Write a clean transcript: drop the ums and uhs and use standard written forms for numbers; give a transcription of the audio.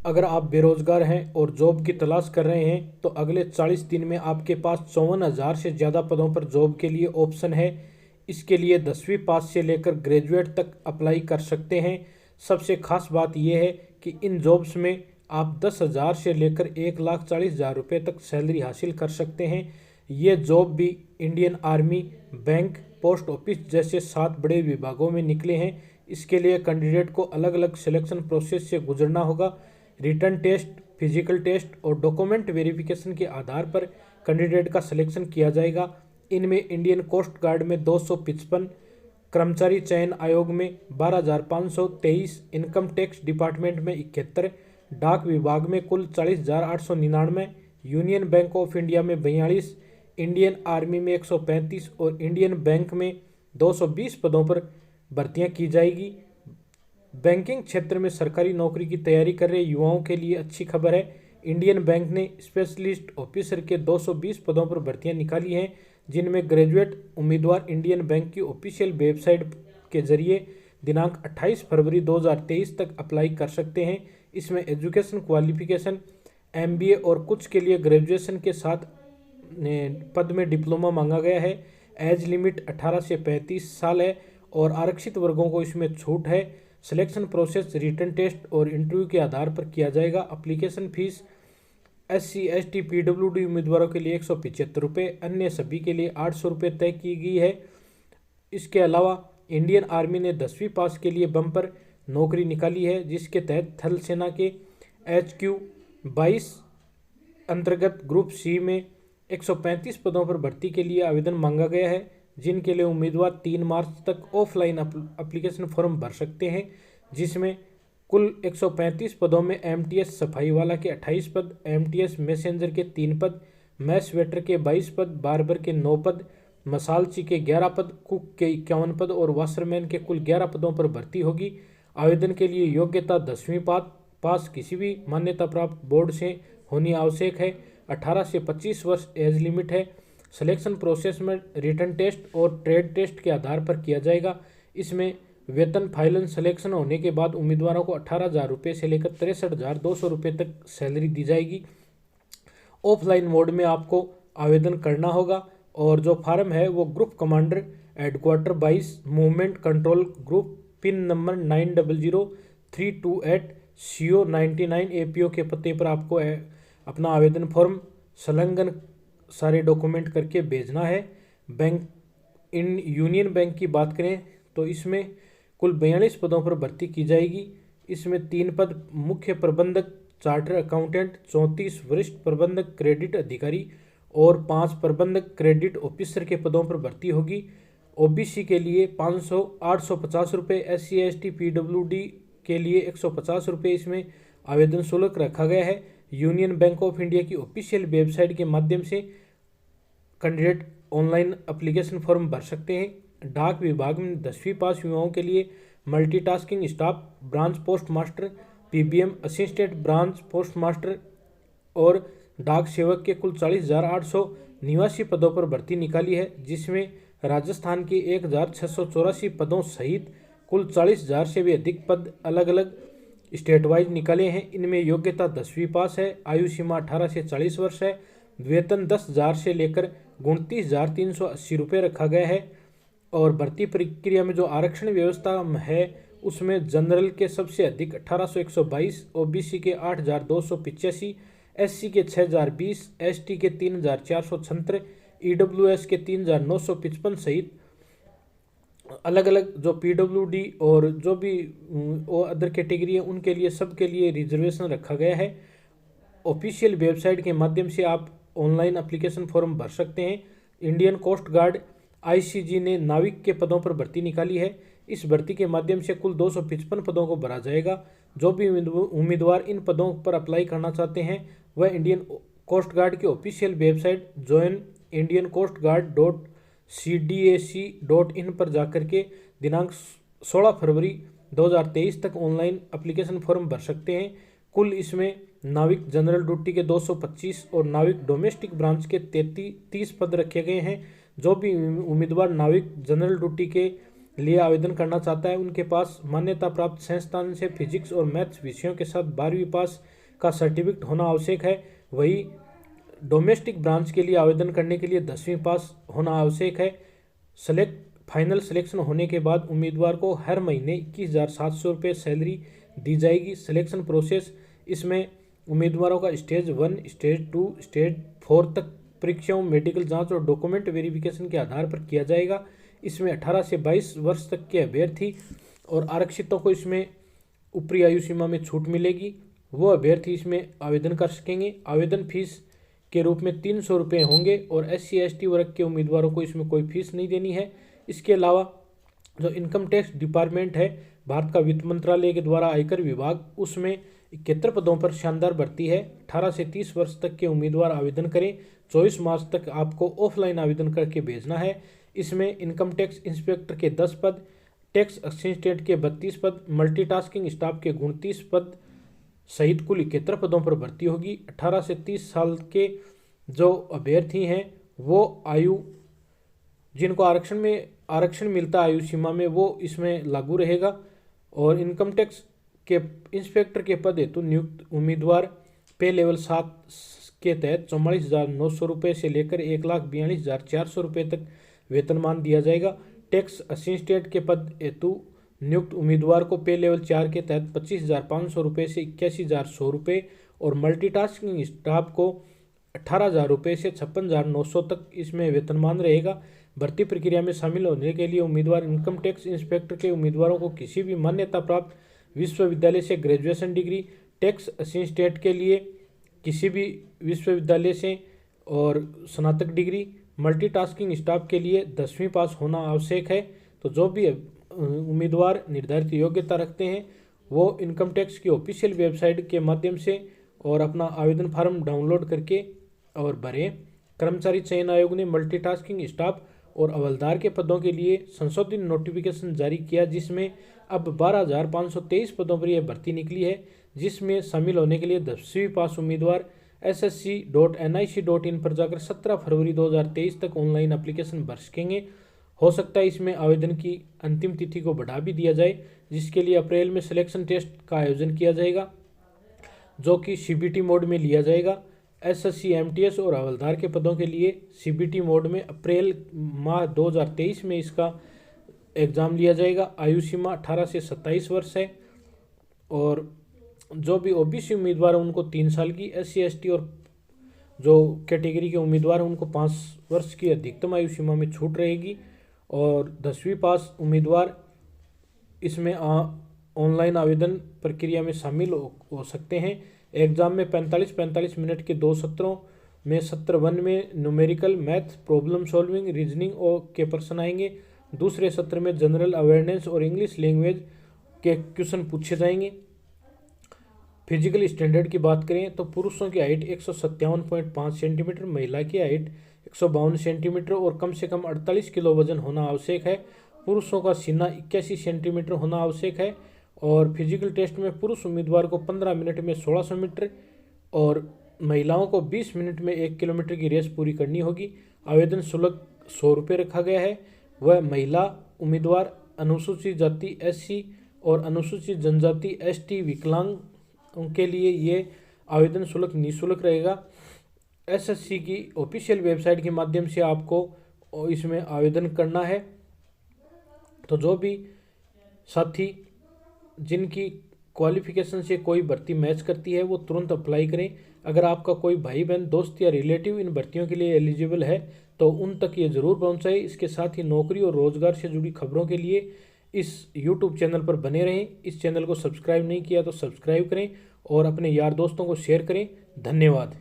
अगर आप बेरोजगार हैं और जॉब की तलाश कर रहे हैं तो अगले 40 दिन में आपके पास 54,000 से ज़्यादा पदों पर जॉब के लिए ऑप्शन है। इसके लिए 10वीं पास से लेकर ग्रेजुएट तक अप्लाई कर सकते हैं। सबसे खास बात यह है कि इन जॉब्स में आप 10,000 से लेकर 1,40,000 रुपये तक सैलरी हासिल कर सकते हैं। ये जॉब भी Indian army, bank, post office जैसे 7 बड़े विभागों में निकले हैं। इसके लिए कैंडिडेट को अलग अलग सिलेक्शन प्रोसेस से गुजरना होगा। रिटन टेस्ट, फिजिकल टेस्ट और डॉक्यूमेंट वेरिफिकेशन के आधार पर कैंडिडेट का सिलेक्शन किया जाएगा। इनमें इंडियन कोस्ट गार्ड में 255, कर्मचारी चयन आयोग में 12,523, इनकम टैक्स डिपार्टमेंट में 71, डाक विभाग में कुल 40,899, यूनियन बैंक ऑफ इंडिया में 42, इंडियन आर्मी में 135 और इंडियन बैंक में 220 पदों पर भर्तियां की जाएगी। बैंकिंग क्षेत्र में सरकारी नौकरी की तैयारी कर रहे युवाओं के लिए अच्छी खबर है। इंडियन बैंक ने स्पेशलिस्ट ऑफिसर के 220 पदों पर भर्तियां निकाली हैं, जिनमें ग्रेजुएट उम्मीदवार इंडियन बैंक की ऑफिशियल वेबसाइट के जरिए दिनांक 28 फरवरी 2023 तक अप्लाई कर सकते हैं। इसमें एजुकेशन क्वालिफिकेशन MBA और कुछ के लिए ग्रेजुएशन के साथ पद में डिप्लोमा मांगा गया है। एज लिमिट 18 से 35 साल है और आरक्षित वर्गों को इसमें छूट है। सिलेक्शन प्रोसेस रिटन टेस्ट और इंटरव्यू के आधार पर किया जाएगा। Application fees SC ST PWD उम्मीदवारों के लिए 175 रुपये, अन्य सभी के लिए 800 रुपये तय की गई है। इसके अलावा इंडियन आर्मी ने 10वीं पास के लिए बम्पर नौकरी निकाली है, जिसके तहत थल सेना के HQ 22 अंतर्गत ग्रुप C में 135 पदों पर भर्ती के लिए आवेदन मांगा गया है, जिनके लिए उम्मीदवार 3 मार्च तक ऑफलाइन एप्लीकेशन फॉर्म भर सकते हैं। जिसमें कुल 135 पदों में MTS सफाई वाला के 28 पद, MTS मैसेंजर के 3 पद, मैस वेटर के 22 पद, बार्बर के 9 पद, मसालची के 11 पद, कुक के 51 पद और वाशरमैन के कुल 11 पदों पर भर्ती होगी। आवेदन के लिए योग्यता 10वीं पास किसी भी मान्यता प्राप्त बोर्ड से होनी आवश्यक है। 18 से 25 वर्ष एज लिमिट है। सिलेक्शन प्रोसेस में रिटन टेस्ट और ट्रेड टेस्ट के आधार पर किया जाएगा। इसमें वेतन फाइनल सिलेक्शन होने के बाद उम्मीदवारों को 18,000 रुपये से लेकर 63,200 रुपये तक सैलरी दी जाएगी। ऑफलाइन मोड में आपको आवेदन करना होगा और जो फार्म है वो group commander headquarter 22 movement control group pin number 900328 CO 99 APO के पते पर आपको अपना आवेदन फॉर्म संलग्न सारे डॉक्यूमेंट करके भेजना है। बैंक यूनियन बैंक की बात करें तो इसमें कुल 42 पदों पर भर्ती की जाएगी। इसमें 3 पद मुख्य प्रबंधक चार्टर अकाउंटेंट, 34 वरिष्ठ प्रबंधक क्रेडिट अधिकारी और 5 प्रबंधक क्रेडिट ऑफिसर के पदों पर भर्ती होगी। OBC के लिए 850 रुपये, SC ST PWD के लिए 150 रुपये इसमें आवेदन शुल्क रखा गया है। यूनियन बैंक ऑफ इंडिया की ऑफिशियल वेबसाइट के माध्यम से कैंडिडेट ऑनलाइन एप्लीकेशन फॉर्म भर सकते हैं। डाक विभाग में 10वीं पास युवाओं के लिए multitasking staff, branch post master, PBM, assistant branch post master और डाक सेवक के कुल 40,889 पदों पर भर्ती निकाली है, जिसमें राजस्थान के 1,684 पदों सहित कुल 40,000 से भी अधिक पद अलग अलग स्टेट वाइज निकाले हैं। इनमें योग्यता 10वीं पास है। आयु सीमा 18 से 40 वर्ष है। वेतन 10,000 से लेकर 29,380 रुपये रखा गया है। और भर्ती प्रक्रिया में जो आरक्षण व्यवस्था है उसमें जनरल के सबसे अधिक 18,122, OBC के 8,285, SC के 6,020, ST के 3,476, EWS के 3,955 सहित अलग अलग जो PWD और जो भी अदर कैटेगरी है उनके लिए सबके लिए रिजर्वेशन रखा गया है। ऑफिशियल वेबसाइट के माध्यम से आप ऑनलाइन एप्लीकेशन फॉर्म भर सकते हैं। इंडियन कोस्ट गार्ड ICG ने नाविक के पदों पर भर्ती निकाली है। इस भर्ती के माध्यम से कुल 255 पदों को भरा जाएगा। जो भी उम्मीदवार इन पदों पर अप्लाई करना चाहते हैं वह इंडियन कोस्ट गार्ड की ऑफिशियल वेबसाइट joinIndianCoastGuard.cdac.in पर जाकर के दिनांक 16 फरवरी 2023 तक ऑनलाइन एप्लीकेशन फॉर्म भर सकते हैं। कुल इसमें नाविक जनरल ड्यूटी के 225 और नाविक डोमेस्टिक ब्रांच के 30 पद रखे गए हैं। जो भी उम्मीदवार नाविक जनरल ड्यूटी के लिए आवेदन करना चाहता है उनके पास मान्यता प्राप्त संस्थान से फिजिक्स और मैथ्स विषयों के साथ 12वीं पास का सर्टिफिकेट होना आवश्यक है। वही डोमेस्टिक ब्रांच के लिए आवेदन करने के लिए 10वीं पास होना आवश्यक है। फाइनल सिलेक्शन होने के बाद उम्मीदवार को हर महीने 21,700 रुपये सैलरी दी जाएगी। सिलेक्शन प्रोसेस, इसमें उम्मीदवारों का स्टेज 1, स्टेज 2, स्टेज 4 तक परीक्षाओं, मेडिकल जांच और डॉक्यूमेंट वेरिफिकेशन के आधार पर किया जाएगा। इसमें 18 से 22 वर्ष तक के अभ्यर्थी और आरक्षितों को इसमें ऊपरी आयु सीमा में छूट मिलेगी, वो अभ्यर्थी इसमें आवेदन कर सकेंगे। आवेदन फीस के रूप में 300 रुपये होंगे और SC/ST वर्ग के उम्मीदवारों को इसमें कोई फीस नहीं देनी है। इसके अलावा जो इनकम टैक्स डिपार्टमेंट है भारत का वित्त मंत्रालय के द्वारा आयकर विभाग, उसमें 71 पदों पर शानदार भर्ती है। 18 से 30 वर्ष तक के उम्मीदवार आवेदन करें। 24 मार्च तक आपको ऑफलाइन आवेदन करके भेजना है। इसमें इनकम टैक्स इंस्पेक्टर के 10 पद, टैक्स असिस्टेंट के 32 पद, मल्टीटास्किंग स्टाफ के 29 पद सहित कुल 71 पदों पर भर्ती होगी। 18 से 30 साल के जो अभ्यर्थी हैं वो आयु, जिनको आरक्षण मिलता आयु सीमा में, वो इसमें लागू रहेगा। और इनकम टैक्स के इंस्पेक्टर के पद हेतु नियुक्त उम्मीदवार पे लेवल 7 के तहत 44,900 रुपये से लेकर 1,42,400 रुपये तक वेतनमान दिया जाएगा। टैक्स असिस्टेंट के पद हेतु नियुक्त उम्मीदवार को पे लेवल 4 के तहत 25,500 रुपये से 81,100 रुपये और मल्टीटास्किंग स्टाफ को 18,000 रुपये से 56,900 तक इसमें वेतनमान रहेगा। भर्ती प्रक्रिया में शामिल होने के लिए उम्मीदवार इनकम टैक्स इंस्पेक्टर के उम्मीदवारों को किसी भी मान्यता प्राप्त विश्वविद्यालय से ग्रेजुएशन डिग्री, टैक्स असिस्टेंट के लिए किसी भी विश्वविद्यालय से और स्नातक डिग्री, मल्टीटास्किंग स्टाफ के लिए 10वीं पास होना आवश्यक है। तो जो भी उम्मीदवार निर्धारित योग्यता रखते हैं वो इनकम टैक्स की ऑफिशियल वेबसाइट के माध्यम से और अपना आवेदन फार्म डाउनलोड करके और भरें। कर्मचारी चयन आयोग ने मल्टीटास्किंग स्टाफ और हवलदार के पदों के लिए संशोधित नोटिफिकेशन जारी किया, जिसमें अब 12,523 पदों पर यह भर्ती निकली है, जिसमें शामिल होने के लिए 10वीं पास उम्मीदवार ssc.nic.in पर जाकर 17 फरवरी 2023 तक ऑनलाइन एप्लीकेशन भर सकेंगे। हो सकता है इसमें आवेदन की अंतिम तिथि को बढ़ा भी दिया जाए, जिसके लिए अप्रैल में सिलेक्शन टेस्ट का आयोजन किया जाएगा, जो कि CBT मोड में लिया जाएगा। SSC MTS और हवलदार के पदों के लिए CBT मोड में अप्रैल माह 2023 में इसका एग्ज़ाम लिया जाएगा। आयु सीमा 18 से 27 वर्ष है और जो भी OBC उम्मीदवार हैं उनको 3 साल की, SC/ST और जो कैटेगरी के उम्मीदवार हैं उनको 5 वर्ष की अधिकतम आयु सीमा में छूट रहेगी। और 10वीं पास उम्मीदवार इसमें ऑनलाइन आवेदन प्रक्रिया में शामिल हो सकते हैं। एग्ज़ाम में 45-45 मिनट के 2 सत्रों में सत्र 1 में numerical, math, problem solving, reasoning और के प्रश्न आएंगे। दूसरे सत्र में जनरल अवेयरनेस और इंग्लिश लैंग्वेज के क्वेश्चन पूछे जाएंगे। फिजिकल स्टैंडर्ड की बात करें तो पुरुषों की हाइट 157.5 सेंटीमीटर, महिला की हाइट 152 सेंटीमीटर और कम से कम 48 किलो वजन होना आवश्यक है। पुरुषों का सीना 81 सेंटीमीटर होना आवश्यक है। और फिजिकल टेस्ट में पुरुष उम्मीदवार को 15 मिनट में 1600 मीटर और महिलाओं को 20 मिनट में 1 किलोमीटर की रेस पूरी करनी होगी। आवेदन शुल्क 100 रुपये रखा गया है। वह महिला उम्मीदवार, अनुसूचित जाति SC और अनुसूचित जनजाति ST, विकलांग के लिए ये आवेदन शुल्क निःशुल्क रहेगा। SSC की ऑफिशियल वेबसाइट के माध्यम से आपको इसमें आवेदन करना है। तो जो भी साथी जिनकी क्वालिफिकेशन से कोई भर्ती मैच करती है वो तुरंत अप्लाई करें। अगर आपका कोई भाई बहन, दोस्त या रिलेटिव इन भर्तियों के लिए एलिजिबल है तो उन तक ये ज़रूर पहुंचाएं। इसके साथ ही नौकरी और रोजगार से जुड़ी खबरों के लिए इस YouTube चैनल पर बने रहें। इस चैनल को सब्सक्राइब नहीं किया तो सब्सक्राइब करें और अपने यार दोस्तों को शेयर करें। धन्यवाद।